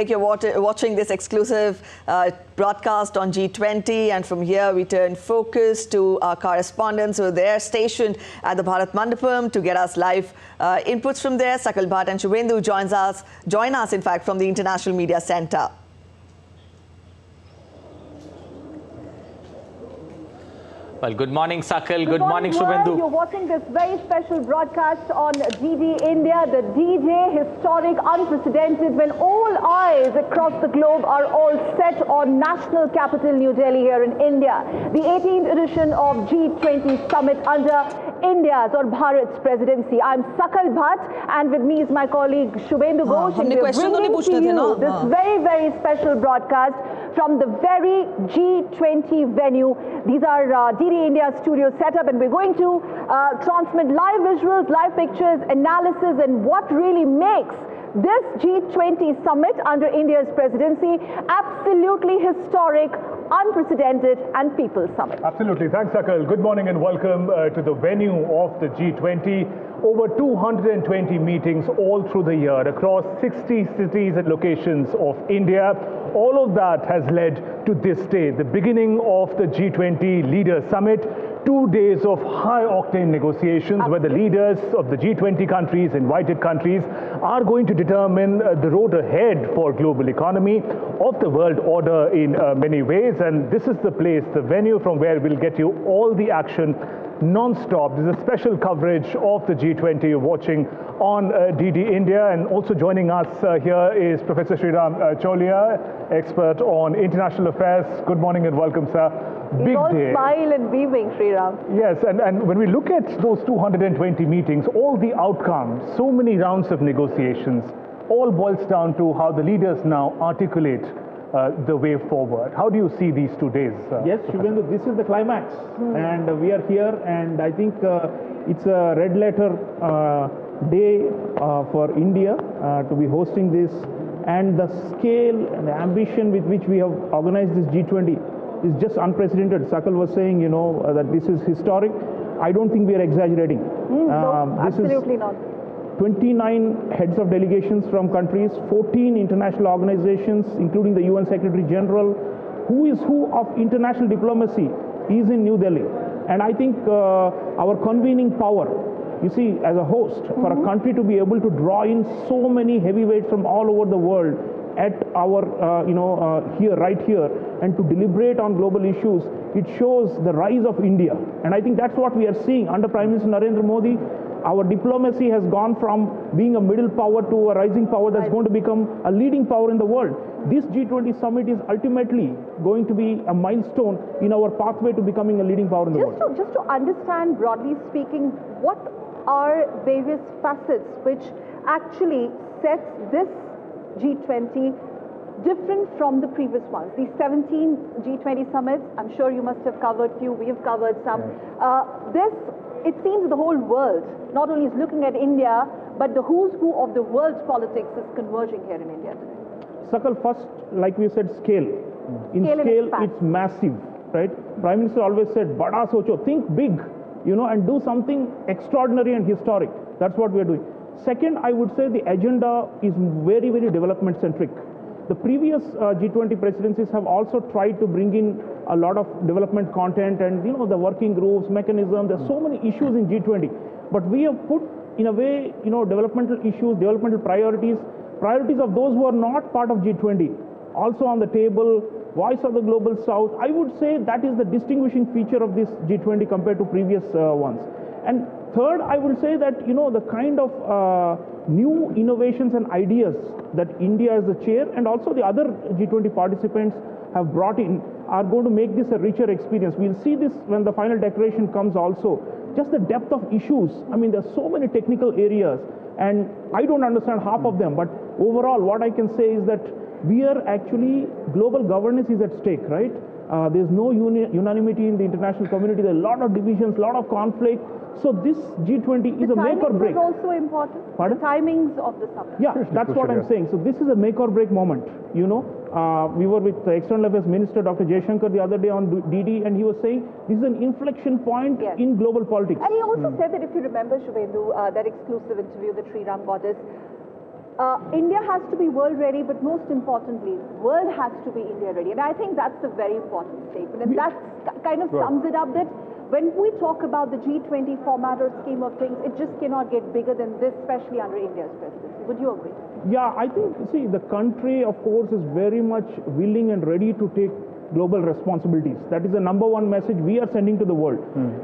You're watching this exclusive broadcast on G20, and from here we turn focus to our correspondents who are there stationed at the Bharat Mandapam to get us live inputs from there. Sakal Bhatt and Shubhendu join us in fact from the International Media Centre. Well, good morning, Sakal. Good morning, Shubhendu. You're watching this very special broadcast on DD India, the D-Day, historic, unprecedented, when all eyes across the globe are all set on national capital New Delhi here in India. The 18th edition of G20 Summit under India's or Bharat's presidency. I'm Sakal Bhatt, and with me is my colleague Shubhendu Ghosh. And we're bringing to you this very, very special broadcast from the very G20 venue. These are DD India studio setup, and we're going to transmit live visuals, live pictures, analysis, and what really makes this G20 summit under India's presidency absolutely historic, unprecedented, and people's summit. Absolutely. Thanks, Sakal. Good morning and welcome to the venue of the G20. Over 220 meetings all through the year across 60 cities and locations of India. All of that has led to this day, the beginning of the G20 Leaders Summit. 2 days of high-octane negotiations where the leaders of the G20 countries, invited countries, are going to determine the road ahead for global economy, of the world order in many ways. And this is the place, the venue from where we'll get you all the action non-stop. There's a special coverage of the G20 you're watching on DD India, and also joining us here is Professor Sreeram Chaulia, expert on international affairs. Good morning and welcome, sir. Big day. Smile and beaming, Sreeram. Yes, and when we look at those 220 meetings, all the outcomes, so many rounds of negotiations, all boils down to how the leaders now articulate the way forward. How do you see these 2 days? Yes, Shubhendu, this is the climax, and we are here, and I think it's a red letter day for India to be hosting this, and the scale and the ambition with which we have organized this G20 is just unprecedented. Sakal was saying, that this is historic. I don't think we are exaggerating. No, absolutely not. 29 heads of delegations from countries, 14 international organizations, including the UN Secretary General. Who is who of international diplomacy is in New Delhi. And I think our convening power, you see, as a host, for a country to be able to draw in so many heavyweights from all over the world at our, right here, and to deliberate on global issues, it shows the rise of India. And I think that's what we are seeing under Prime Minister Narendra Modi. Our diplomacy has gone from being a middle power to a rising power that's going to become a leading power in the world. This G20 summit is ultimately going to be a milestone in our pathway to becoming a leading power in the world. Just to understand, broadly speaking, what are various facets which actually sets this G20 different from the previous ones? These 17 G20 summits, I'm sure you must have covered few, we have covered some. It seems the whole world not only is looking at India, but the who's who of the world's politics is converging here in India today. Sakal, first, like we said, scale. In scale, it's massive, right? Prime Minister always said, Bada socho, think big, and do something extraordinary and historic. That's what we are doing. Second, I would say the agenda is very, very development-centric. The previous G20 presidencies have also tried to bring in a lot of development content and, the working groups, mechanism. There's so many issues in G20. But we have put, in a way, developmental issues, developmental priorities of those who are not part of G20, also on the table, voice of the global south. I would say that is the distinguishing feature of this G20 compared to previous ones. And third, I would say that, the kind of new innovations and ideas that India as the chair and also the other G20 participants have brought in are going to make this a richer experience. We'll see this when the final declaration comes also. Just the depth of issues. I mean, there's so many technical areas, and I don't understand half of them, but overall, what I can say is that we are actually, global governance is at stake, right? There's no unanimity in the international community. There are a lot of divisions, a lot of conflict. So this G20 is a make or break. The timings is also important. Pardon? The timings of the summit. Yeah, that's what I'm saying. So this is a make or break moment. We were with the External Affairs Minister, Dr. Jaishankar, the other day on DD, and he was saying this is an inflection point in global politics. And he also said that, if you remember, Shubhendu, that exclusive interview that Sreeram got us, India has to be world ready, but most importantly, world has to be India ready. And I think that's a very important statement. And that kind of sums it up, that when we talk about the G20 format or scheme of things, it just cannot get bigger than this, especially under India's presidency. Would you agree? Yeah, I think, see, the country, of course, is very much willing and ready to take global responsibilities. That is the number one message we are sending to the world.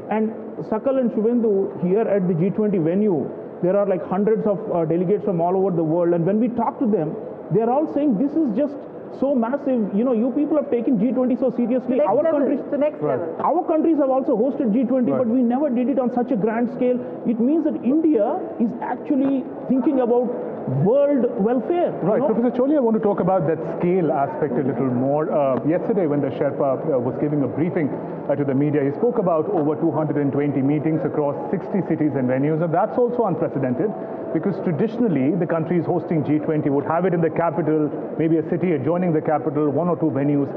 And Sakal and Shubhendu, here at the G20 venue, there are like hundreds of delegates from all over the world. And when we talk to them, they are all saying this is just so massive. You know, you people have taken G20 so seriously. Our countries have also hosted G20, but we never did it on such a grand scale. It means that India is actually thinking about world welfare. Right. Professor Chaulia, I want to talk about that scale aspect a little more. Yesterday, when the Sherpa was giving a briefing to the media, he spoke about over 220 meetings across 60 cities and venues, and that's also unprecedented, because traditionally the countries hosting G20 would have it in the capital, maybe a city adjoining the capital, one or two venues.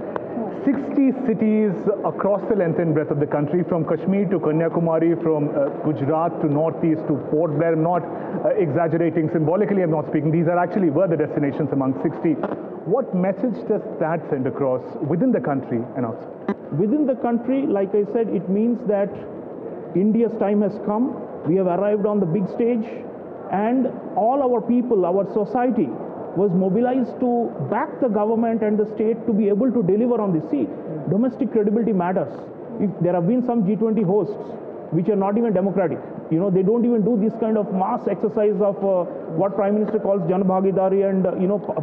60 cities across the length and breadth of the country, from Kashmir to Kanyakumari, from Gujarat to Northeast to Port Blair. I'm not exaggerating symbolically, I'm not speaking. These are actually were the destinations among 60. What message does that send across within the country and outside? Within the country, like I said, it means that India's time has come. We have arrived on the big stage, and all our people, our society, was mobilized to back the government and the state to be able to deliver on this. See, domestic credibility matters. If there have been some G20 hosts which are not even democratic, you know, they don't even do this kind of mass exercise of what Prime Minister calls Jan Bhagidari and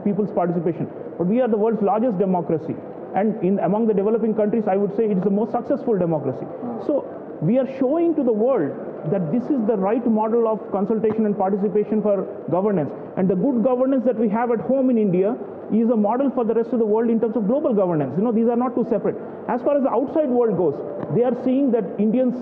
people's participation. But we are the world's largest democracy, and among the developing countries, I would say it is the most successful democracy. So we are showing to the world that this is the right model of consultation and participation for governance. And the good governance that we have at home in India is a model for the rest of the world in terms of global governance. You know, these are not two separate. As far as the outside world goes, they are seeing that Indians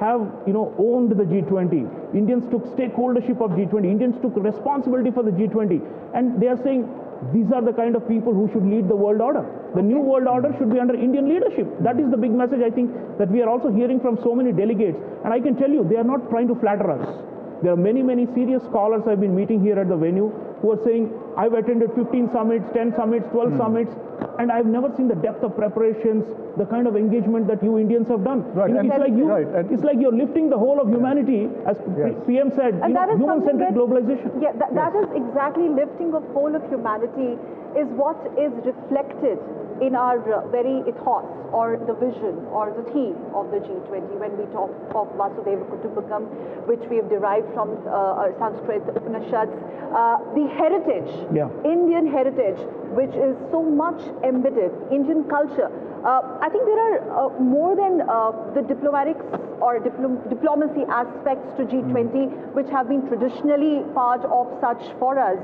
have, owned the G20. Indians took stakeholdership of G20. Indians took responsibility for the G20. And they are saying, these are the kind of people who should lead the world order. The new world order should be under Indian leadership. That is the big message, I think, that we are also hearing from so many delegates. And I can tell you, they are not trying to flatter us. There are many, many serious scholars I've been meeting here at the venue who are saying, I've attended 15 summits, 10 summits, 12 summits, and I've never seen the depth of preparations, the kind of engagement that you Indians have done. Right. It's like you're lifting the whole of humanity, as PM said, human-centric globalization. Yeah, that is exactly lifting of whole of humanity is what is reflected in our very ethos, or the vision, or the theme of the G20 when we talk of Vasudhaiva Kutumbakam, which we have derived from our Sanskrit Upanishads. The heritage, Indian heritage, which is so much embedded, Indian culture. I think there are more than the diplomatics or diplomacy aspects to G20, which have been traditionally part of such for us,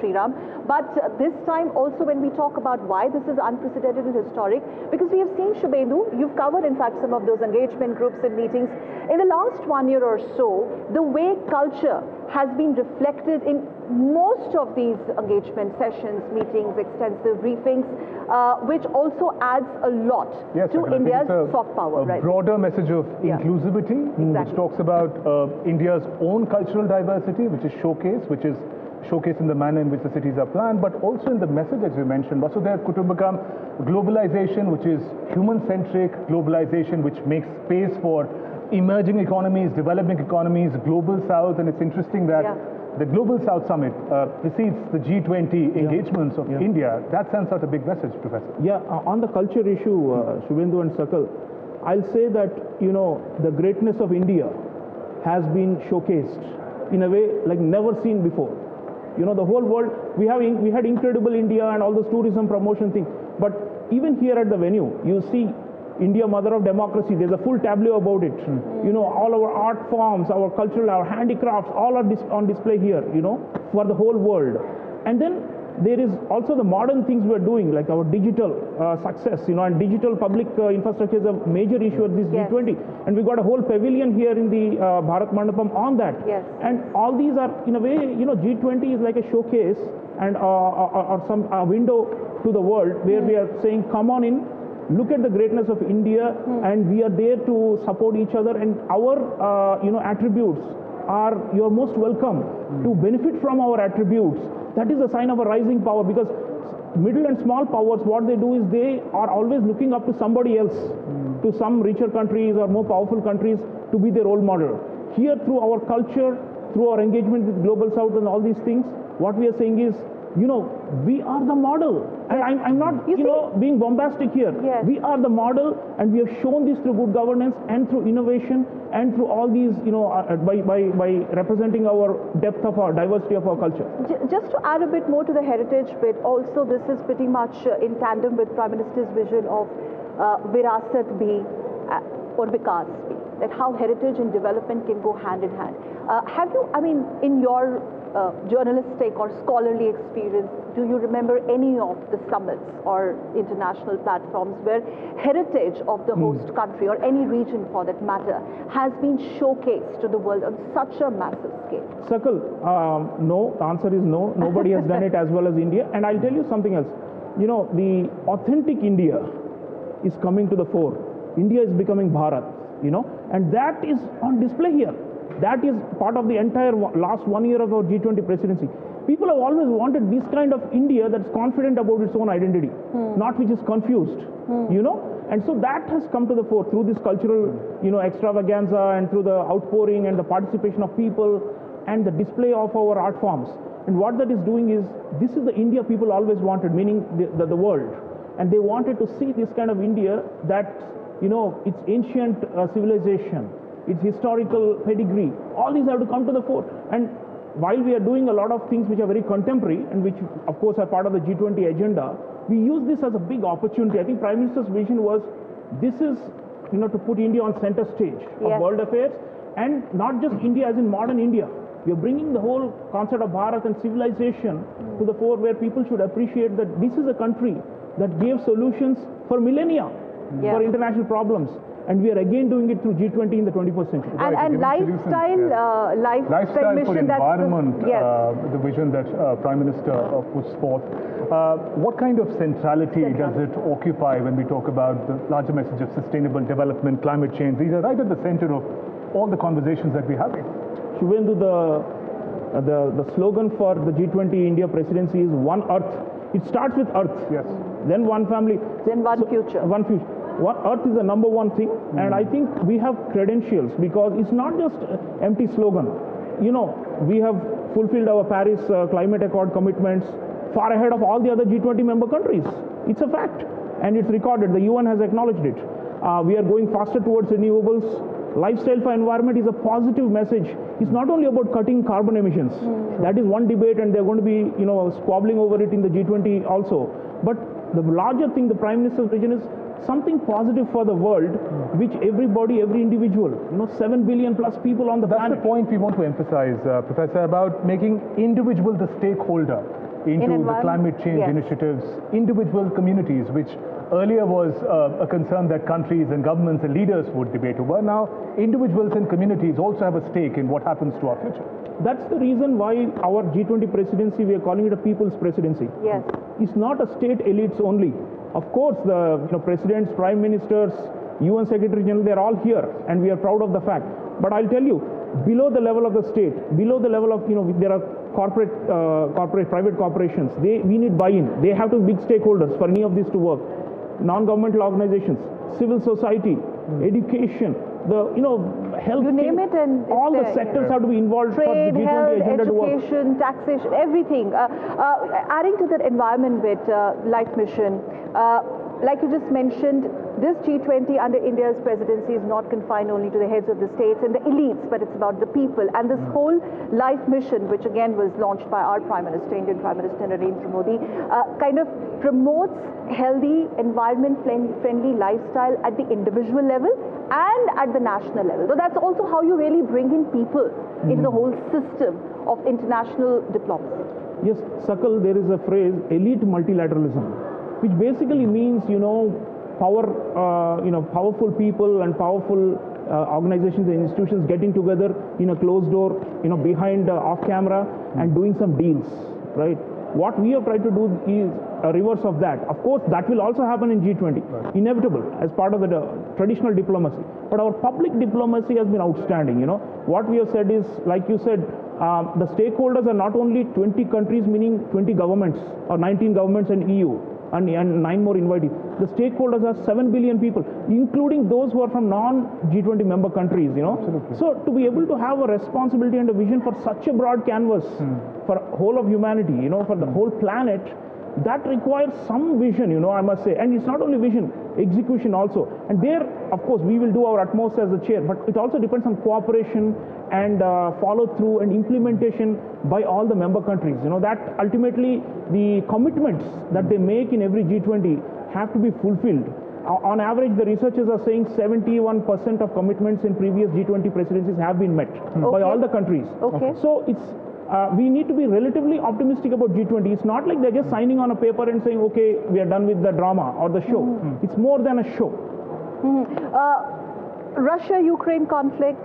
Sreeram. But this time also, when we talk about why this is unprecedented and historic, because we have seen, Shubhendu, you've covered in fact some of those engagement groups and meetings. In the last 1 year or so, the way culture has been reflected in most of these engagement sessions, meetings, extensive briefings, which also adds a lot to India's soft power. A broader message of inclusivity, which talks about India's own cultural diversity, which is showcased in the manner in which the cities are planned, but also in the message, as you mentioned, Vasudhaiva Kutumbakam, globalization, which is human-centric, globalization, which makes space for emerging economies, developing economies, global south. And it's interesting that the Global South Summit precedes the G20 engagements of India. That sends out a big message, Professor. Yeah, on the culture issue, Shubhendu and Sakal, I'll say that, the greatness of India has been showcased in a way like never seen before. The whole world, we had Incredible India and all those tourism promotion things. But even here at the venue, you see India, mother of democracy. There's a full tableau about it. All our art forms, our cultural, our handicrafts, all are on display here, for the whole world. And then there is also the modern things we're doing, like our digital success, and digital public infrastructure is a major issue at this G20. And we got a whole pavilion here in the Bharat Mandapam on that. And all these are, in a way, G20 is like a showcase and or some window to the world where we are saying, come on in, look at the greatness of India, and we are there to support each other, and our attributes you're most welcome to benefit from our attributes. That is a sign of a rising power, because middle and small powers, what they do is they are always looking up to somebody else, to some richer countries or more powerful countries to be their role model. Here, through our culture, through our engagement with Global South and all these things, what we are saying is, we are the model. And I'm not, being bombastic here. Yes. We are the model, and we have shown this through good governance and through innovation and through all these, by representing our depth of our diversity of our culture. Just to add a bit more to the heritage bit, also this is pretty much in tandem with Prime Minister's vision of Virasat Bhi or Vikas Bhi, that how heritage and development can go hand in hand. Have you, in your journalistic or scholarly experience, do you remember any of the summits or international platforms where heritage of the host country or any region for that matter has been showcased to the world on such a massive scale? Sakal, no, the answer is no. Nobody has done it as well as India. And I'll tell you something else. The authentic India is coming to the fore. India is becoming Bharat, and that is on display here. That is part of the entire last 1 year of our G20 presidency. People have always wanted this kind of India that's confident about its own identity, not which is confused, And so that has come to the fore through this cultural, extravaganza, and through the outpouring and the participation of people and the display of our art forms. And what that is doing is, this is the India people always wanted, meaning the world. And they wanted to see this kind of India that, its ancient civilization, its historical pedigree, all these have to come to the fore. And while we are doing a lot of things which are very contemporary and which of course are part of the G20 agenda, we use this as a big opportunity. I think Prime Minister's vision was, this is, to put India on center stage of world affairs, and not just India as in modern India. We are bringing the whole concept of Bharat and civilization to the fore, where people should appreciate that this is a country that gave solutions for millennia for international problems. And we are again doing it through G20 in the 21st century. And lifestyle for mission, environment, the vision that Prime Minister puts forth. What kind of centrality does it occupy when we talk about the larger message of sustainable development, climate change? These are right at the center of all the conversations that we're having. Shubhendu, the slogan for the G20 India presidency is One Earth. It starts with Earth. Yes. Then one family. Then one future. One future. Earth is the number one thing, and I think we have credentials, because it's not just empty slogan. We have fulfilled our Paris Climate Accord commitments far ahead of all the other G20 member countries. It's a fact, and it's recorded. The UN has acknowledged it. We are going faster towards renewables. Lifestyle for environment is a positive message. It's not only about cutting carbon emissions. That is one debate, and they're going to be, squabbling over it in the G20 also. But the larger thing, the Prime Minister's vision is something positive for the world, which everybody, every individual, 7 billion plus people on the planet. That's the point we want to emphasize, Professor, about making individual the stakeholder into the climate change initiatives, individual communities, which earlier was a concern that countries and governments and leaders would debate over. Now, individuals and communities also have a stake in what happens to our future. That's the reason why our G20 presidency, we are calling it a people's presidency. Yes. It's not a state elites only. Of course, the presidents, prime ministers, UN Secretary General, they're all here, and we are proud of the fact. But I'll tell you, below the level of the state, below the level of, there are private corporations. We need buy-in. They have to be big stakeholders for any of this to work. Non-governmental organizations, civil society, education, health, you name it, and all the sectors have to be involved. Trade, for the G20 health, agenda education, taxation, everything. Adding to that environment bit, life mission, like you just mentioned, this G20 under India's presidency is not confined only to the heads of the states and the elites, but it's about the people. And this whole life mission, which again was launched by our Prime Minister, Indian Prime Minister Narendra Modi, kind of promotes healthy, environment-friendly lifestyle at the individual level and at the national level. So that's also how you really bring in people into the whole system of international diplomacy. Yes, Sakal, there is a phrase, elite multilateralism, which basically means, powerful people and powerful organizations and institutions getting together in a closed door, behind off camera and doing some deals, right? What we have tried to do is a reverse of that. Of course, that will also happen in G20, inevitable as part of the traditional diplomacy. But our public diplomacy has been outstanding. What we have said is, like you said, the stakeholders are not only 20 countries, meaning 20 governments or 19 governments and EU. And 9 more invitees. The stakeholders are 7 billion people, including those who are from non-G20 member countries, Absolutely. So to be able to have a responsibility and a vision for such a broad canvas for whole of humanity, for the whole planet, that requires some vision, I must say. And it's not only vision, execution also. And there, of course, we will do our utmost as the chair, but it also depends on cooperation and follow through and implementation by all the member countries. That ultimately the commitments that they make in every G20 have to be fulfilled. On average, the researchers are saying 71% of commitments in previous G20 presidencies have been met by all the countries. Okay. So it's we need to be relatively optimistic about G20. It's not like they're just signing on a paper and saying, okay, we are done with the drama or the show. It's more than a show. Russia-Ukraine conflict,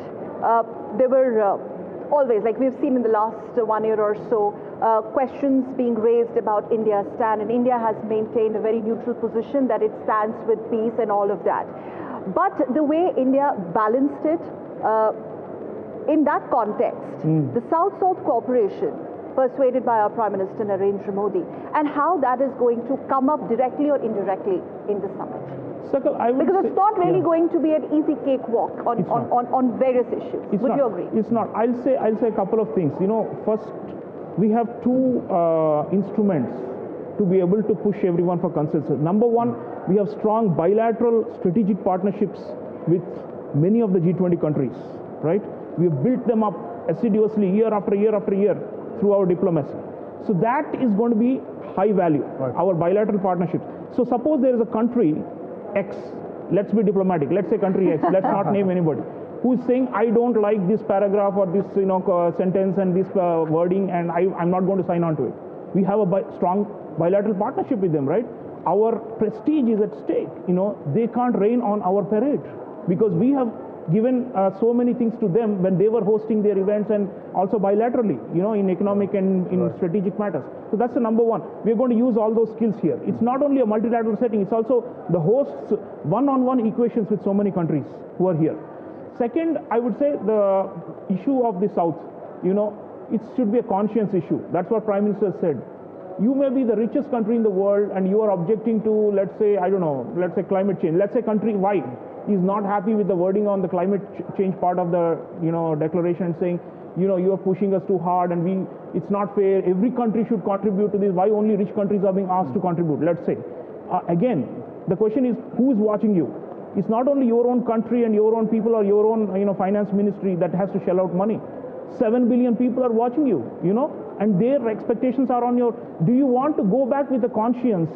there were always, like we've seen in the last 1 year or so, questions being raised about India's stand, and India has maintained a very neutral position that it stands with peace and all of that. But the way India balanced it, in that context, the South-South cooperation persuaded by our Prime Minister Narendra Modi, and how that is going to come up directly or indirectly in the summit. Sakal, I would Because say, it's not really going to be an easy cakewalk on various issues. Would you agree? It's not. I'll say a couple of things. First, we have two instruments to be able to push everyone for consensus. Number one, we have strong bilateral strategic partnerships with many of the G20 countries, right? We have built them up assiduously year after year after year through our diplomacy. So that is going to be high value, our bilateral partnerships. So suppose there is a country X, let's be diplomatic, let's say country X, let's not name anybody, who is saying, I don't like this paragraph or this sentence and this wording, and I'm not going to sign on to it. We have a strong bilateral partnership with them, right? Our prestige is at stake. They can't rain on our parade because we have given so many things to them when they were hosting their events, and also bilaterally, in economic and in strategic matters. So that's the number one. We're going to use all those skills here. It's not only a multilateral setting, it's also the hosts one-on-one equations with so many countries who are here. Second, I would say the issue of the South, it should be a conscience issue. That's what Prime Minister said. You may be the richest country in the world and you are objecting to, let's say, let's say climate change. Let's say country Y is not happy with the wording on the climate change part of the, declaration, saying, you are pushing us too hard and it's not fair. Every country should contribute to this. Why only rich countries are being asked to contribute, let's say. Again, the question is, who is watching you? It's not only your own country and your own people or your own, finance ministry that has to shell out money. 7 billion people are watching you, and their expectations are on your. Do you want to go back with the conscience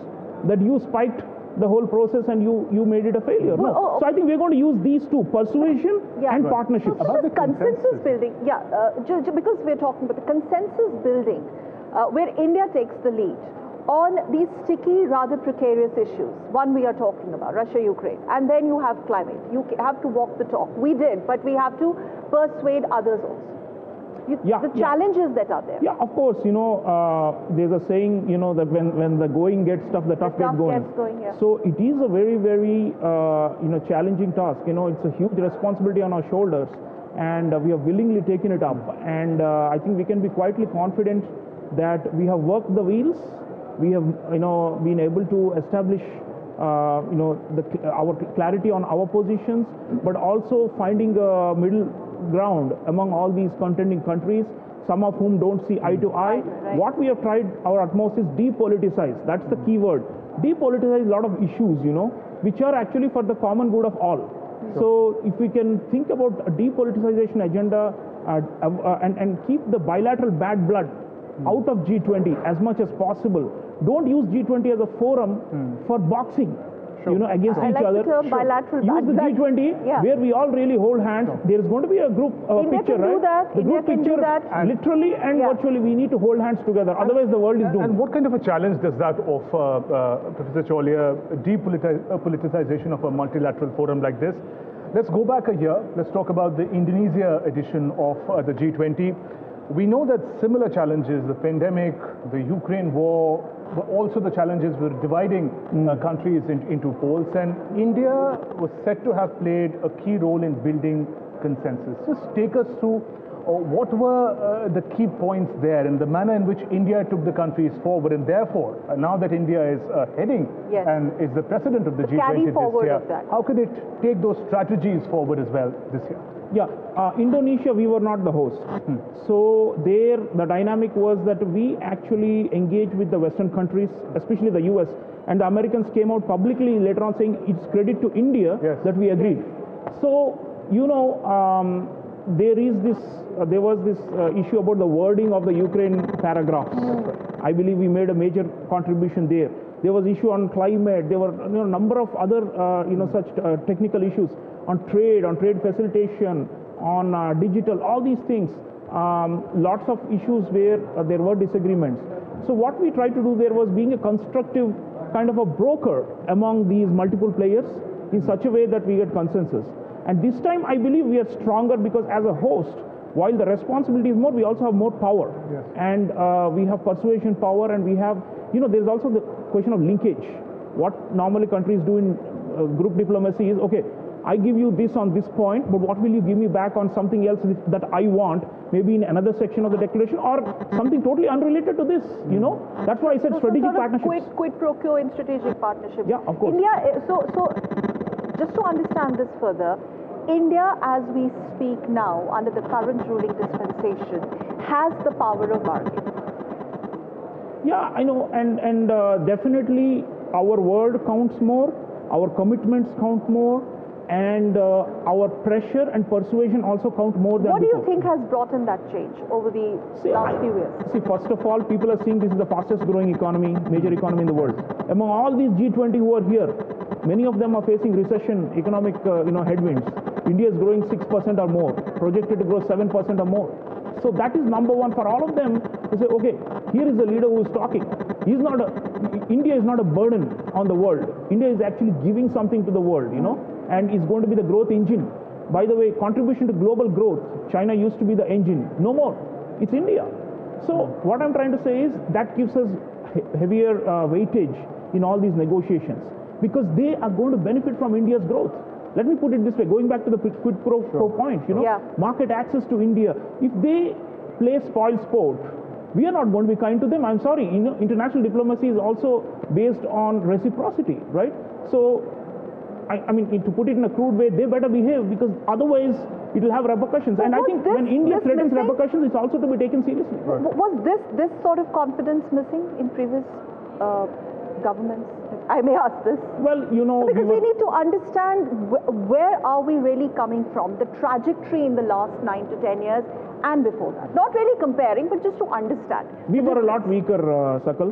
that you spiked the whole process and you made it a failure? No. So I think we're going to use these two, persuasion and partnership. So the consensus building, because we're talking about the consensus building, where India takes the lead on these sticky, rather precarious issues. One we are talking about, Russia-Ukraine, and then you have climate. You have to walk the talk. We did, but we have to persuade others also. The challenges that are there. Yeah, of course, there's a saying, that when the going gets tough, the tough gets going. So it is a very, very, challenging task. It's a huge responsibility on our shoulders, and we have willingly taken it up. And I think we can be quietly confident that we have worked the wheels. We have, been able to establish, our clarity on our positions, but also finding a middle ground among all these contending countries, some of whom don't see eye to eye. Right. What we have tried our utmost is depoliticize. That's the key word. Depoliticize a lot of issues, which are actually for the common good of all. So if we can think about a depoliticization agenda and keep the bilateral bad blood out of G20 as much as possible. Don't use G20 as a forum for boxing. Against each other. The term bilateral use the G20 where we all really hold hands. There is going to be a group picture, right? The group picture, literally and virtually, we need to hold hands together. Otherwise, the world is doomed. And what kind of a challenge does that offer, Professor Chaulia, politicization of a multilateral forum like this? Let's go back a year. Let's talk about the Indonesia edition of the G20. We know that similar challenges, the pandemic, the Ukraine war, but also the challenges were dividing countries into poles, and India was said to have played a key role in building consensus. Just take us through what were the key points there and the manner in which India took the countries forward, and therefore, now that India is heading and is the president of the G20 this year, how could it take those strategies forward as well this year? Yeah, Indonesia, we were not the host. So there, the dynamic was that we actually engaged with the Western countries, especially the US, and the Americans came out publicly later on saying it's credit to India that we agreed. So, you know, there was this issue about the wording of the Ukraine paragraphs. I believe we made a major contribution there. There was issue on climate. There were a number of other such technical issues on trade facilitation, on digital, all these things. Lots of issues where there were disagreements. So what we tried to do there was being a constructive kind of a broker among these multiple players in such a way that we get consensus. And this time I believe we are stronger because as a host, while the responsibility is more, we also have more power. And we have persuasion power, and we have, there's also the question of linkage. What normally countries do in group diplomacy is, okay, I give you this on this point, but what will you give me back on something else that I want, maybe in another section of the declaration, or something totally unrelated to this, That's why I said strategic partnerships. Quid pro quo in strategic partnerships. Yeah, of course. India, so just to understand this further, India, as we speak now, under the current ruling dispensation, has the power of bargain. Yeah, I know, and definitely our word counts more, our commitments count more, and our pressure and persuasion also count more than What do you before. think has brought in that change over the last few years? See, first of all, people are seeing this is the fastest growing economy, major economy in the world. Among all these G20 who are here, many of them are facing recession, economic headwinds. India is growing 6% or more, projected to grow 7% or more. So that is number one for all of them to say, okay, here is a leader who is talking. India is not a burden on the world. India is actually giving something to the world, and is going to be the growth engine. By the way, contribution to global growth, China used to be the engine. No more. It's India. So what I'm trying to say is that gives us heavier weightage in all these negotiations, because they are going to benefit from India's growth. Let me put it this way, going back to the quid pro quo point, market access to India. If they play spoil sport, we are not going to be kind to them. I'm sorry, international diplomacy is also based on reciprocity, right? So, I mean, to put it in a crude way, they better behave, because otherwise it will have repercussions. And I think when India threatens repercussions, it's also to be taken seriously. Was this sort of confidence missing in previous governments? I may ask this. Well, because we need to understand where are we really coming from, the trajectory in the last 9 to 10 years and before that. Not really comparing, but just to understand. We were a lot weaker, Sakal.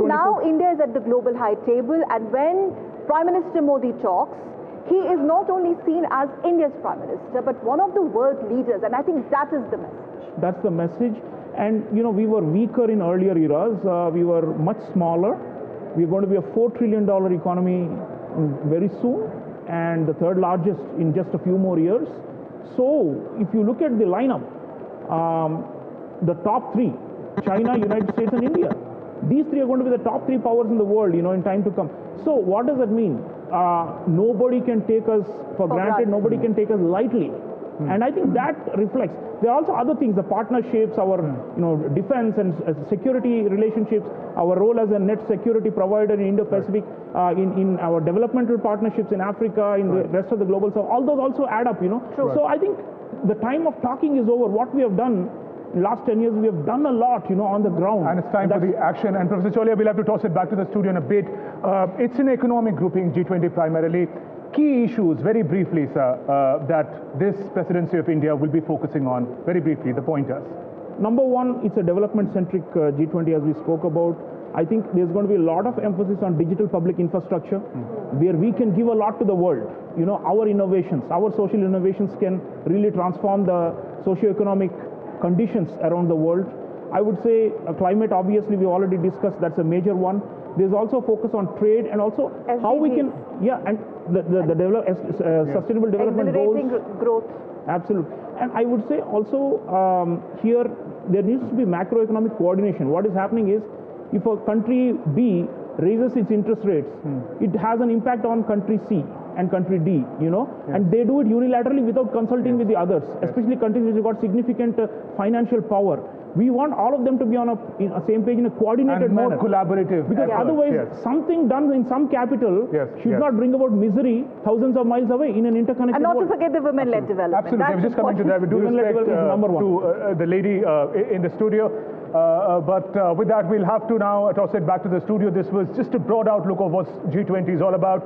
Now India is at the global high table, and when Prime Minister Modi talks, he is not only seen as India's Prime Minister, but one of the world leaders, and I think that is the message. That's the message. And, we were weaker in earlier eras. We were much smaller. We're going to be a $4 trillion economy very soon, and the third largest in just a few more years. So, if you look at the lineup, the top three, China, United States, and India, these three are going to be the top three powers in the world, in time to come. So, what does that mean? Nobody can take us for granted. Nobody can take us lightly. And I think that reflects. There are also other things, the partnerships, our defense and security relationships, our role as a net security provider in Indo-Pacific, in our developmental partnerships in Africa, in the rest of the global south, all those also add up, So I think the time of talking is over. What we have done in the last 10 years, we have done a lot, on the ground. And it's time for the action. And Professor Chaulia, we'll have to toss it back to the studio in a bit. It's an economic grouping, G20 primarily. Key issues, very briefly, sir, that this presidency of India will be focusing on, very briefly, the pointers. Number one, it's a development-centric G20, as we spoke about. I think there's going to be a lot of emphasis on digital public infrastructure, where we can give a lot to the world. Our innovations, our social innovations can really transform the socio-economic conditions around the world. I would say climate, obviously, we already discussed, that's a major one. There's also focus on trade and also how we can, and the sustainable development goals. Accelerating growth. Absolutely. And I would say also here there needs to be macroeconomic coordination. What is happening is if a country B raises its interest rates, it has an impact on country C and country D, and they do it unilaterally without consulting with the others, especially countries which have got significant financial power. We want all of them to be on a same page in a coordinated and more manner. Collaborative. Because otherwise, something done in some capital should not bring about misery thousands of miles away in an interconnected And not world. to forget the women-led development. Absolutely. I was just coming to that. We do respect to the lady in the studio. But with that, we'll have to now toss it back to the studio. This was just a broad outlook of what G20 is all about.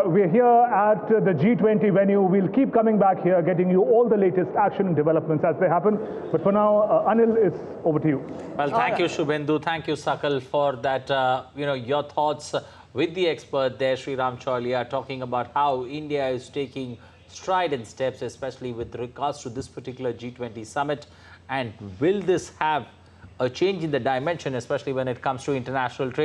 We're here at the G20 venue. We'll keep coming back here, getting you all the latest action and developments as they happen. But for now, Anil, it's over to you. Well, thank you, Shubhendu. Thank you, Sakal, for that, your thoughts with the expert there, Sreeram Chaulia, talking about how India is taking strident steps, especially with regards to this particular G20 summit. And will this have a change in the dimension, especially when it comes to international trade?